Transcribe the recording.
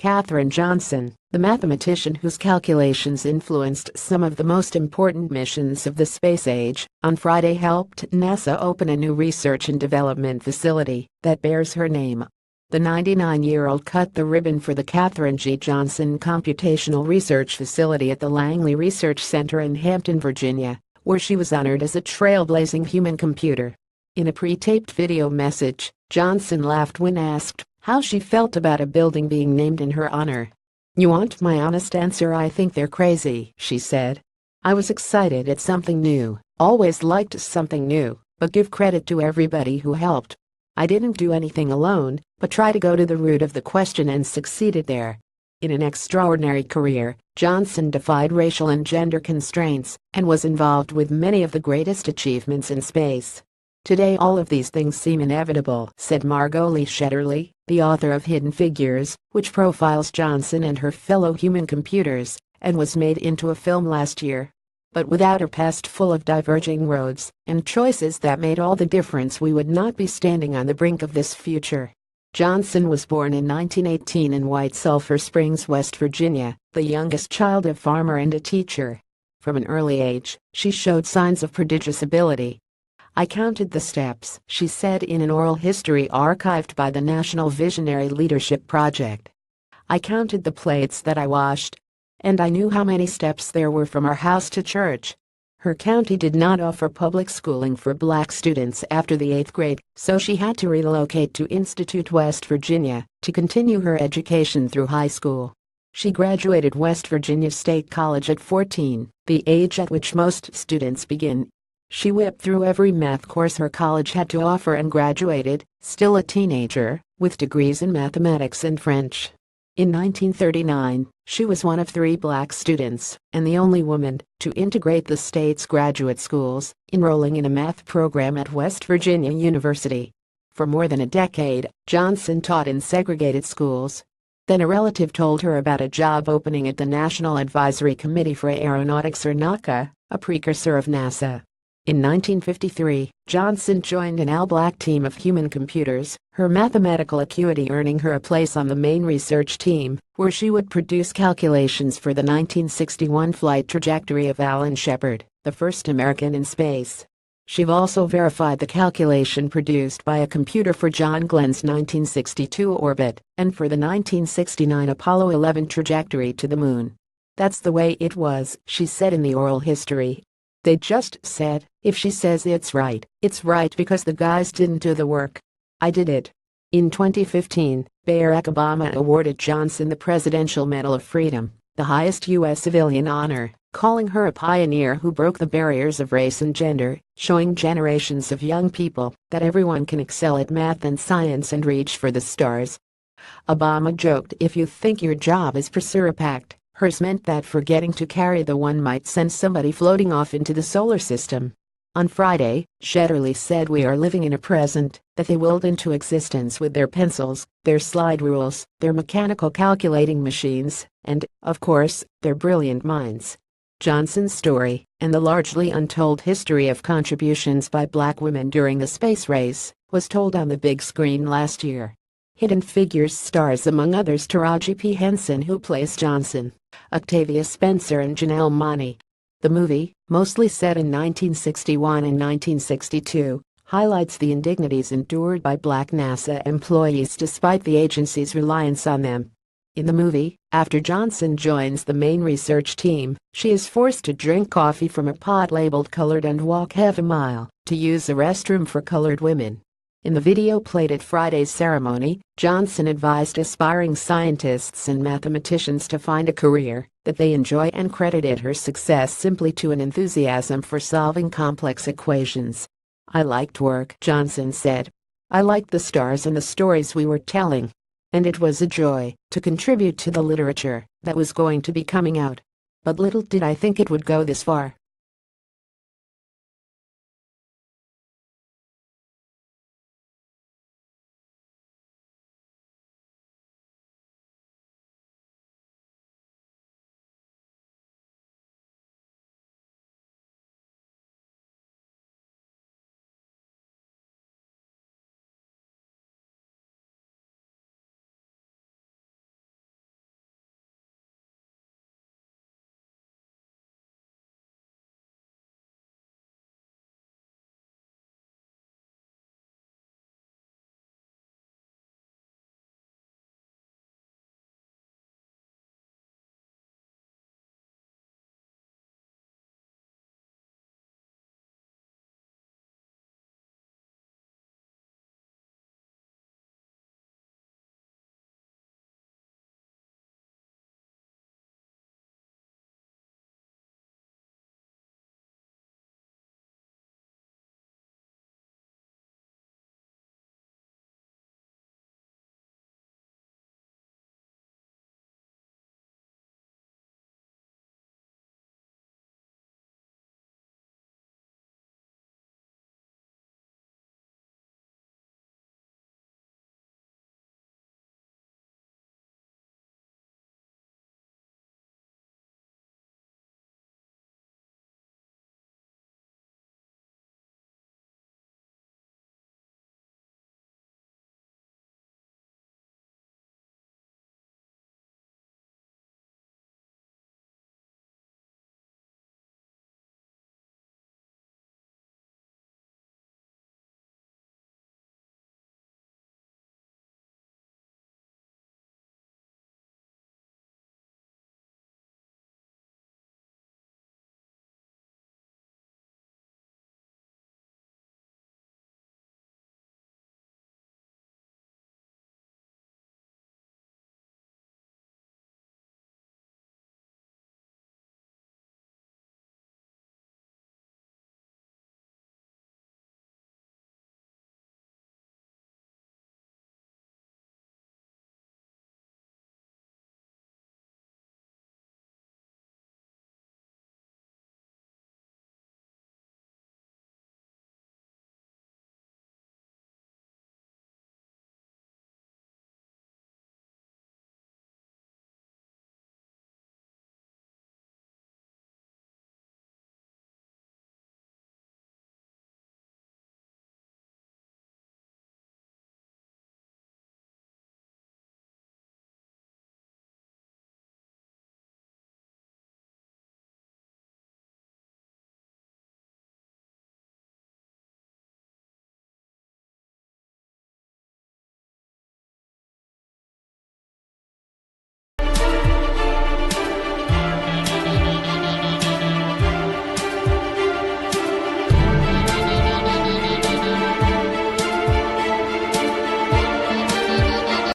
Katherine Johnson, the mathematician whose calculations influenced some of the most important missions of the space age, on Friday helped NASA open a new research and development facility that bears her name. The 99-year-old cut the ribbon for the Katherine G. Johnson Computational Research Facility at the Langley Research Center in Hampton, Virginia, where she was honored as a trailblazing human computer. In a pre-taped video message, Johnson laughed when asked how she felt about a building being named in her honor. "You want my honest answer? I think they're crazy," she said. "I was excited at something new, always liked something new, but give credit to everybody who helped. I didn't do anything alone, but try to go to the root of the question and succeeded there." In an extraordinary career, Johnson defied racial and gender constraints and was involved with many of the greatest achievements in space. "Today all of these things seem inevitable," said Margolise Shetterly, the author of Hidden Figures, which profiles Johnson and her fellow human computers, and was made into a film last year. "But without her past full of diverging roads and choices that made all the difference, we would not be standing on the brink of this future." Johnson was born in 1918 in White Sulphur Springs, West Virginia, the youngest child of a farmer and a teacher. From an early age, she showed signs of prodigious ability. "I counted the steps," she said in an oral history archived by the National Visionary Leadership Project. "I counted the plates that I washed. And I knew how many steps there were from our house to church." Her county did not offer public schooling for black students after the 8th grade, so she had to relocate to Institute, West Virginia, to continue her education through high school. She graduated West Virginia State College at 14, the age at which most students begin. She whipped through every math course her college had to offer and graduated, still a teenager, with degrees in mathematics and French. In 1939, she was one of 3 black students, and the only woman, to integrate the state's graduate schools, enrolling in a math program at West Virginia University. For more than a decade, Johnson taught in segregated schools. Then a relative told her about a job opening at the National Advisory Committee for Aeronautics, or NACA, a precursor of NASA. In 1953, Johnson joined an all-black team of human computers, her mathematical acuity earning her a place on the main research team, where she would produce calculations for the 1961 flight trajectory of Alan Shepard, the first American in space. She also verified the calculation produced by a computer for John Glenn's 1962 orbit and for the 1969 Apollo 11 trajectory to the moon. "That's the way it was," she said in the oral history. "They just said, if she says it's right because the guys didn't do the work. I did it." In 2015, Barack Obama awarded Johnson the Presidential Medal of Freedom, the highest U.S. civilian honor, calling her a pioneer who broke the barriers of race and gender, showing generations of young people that everyone can excel at math and science and reach for the stars. Obama joked, "If you think your job is pressure-packed, hers meant that forgetting to carry the one might send somebody floating off into the solar system." On Friday, Shetterly said we are living in a present that they willed into existence with their pencils, their slide rules, their mechanical calculating machines, and, of course, their brilliant minds. Johnson's story, and the largely untold history of contributions by black women during the space race, was told on the big screen last year. Hidden Figures stars among others Taraji P. Henson, who plays Johnson, Octavia Spencer and Janelle Monáe. The movie, mostly set in 1961 and 1962, highlights the indignities endured by black NASA employees despite the agency's reliance on them. In the movie, after Johnson joins the main research team, she is forced to drink coffee from a pot labeled colored and walk half a mile to use a restroom for colored women. In the video played at Friday's ceremony, Johnson advised aspiring scientists and mathematicians to find a career that they enjoy and credited her success simply to an enthusiasm for solving complex equations. "I liked work," Johnson said. "I liked the stars and the stories we were telling. And it was a joy to contribute to the literature that was going to be coming out. But little did I think it would go this far."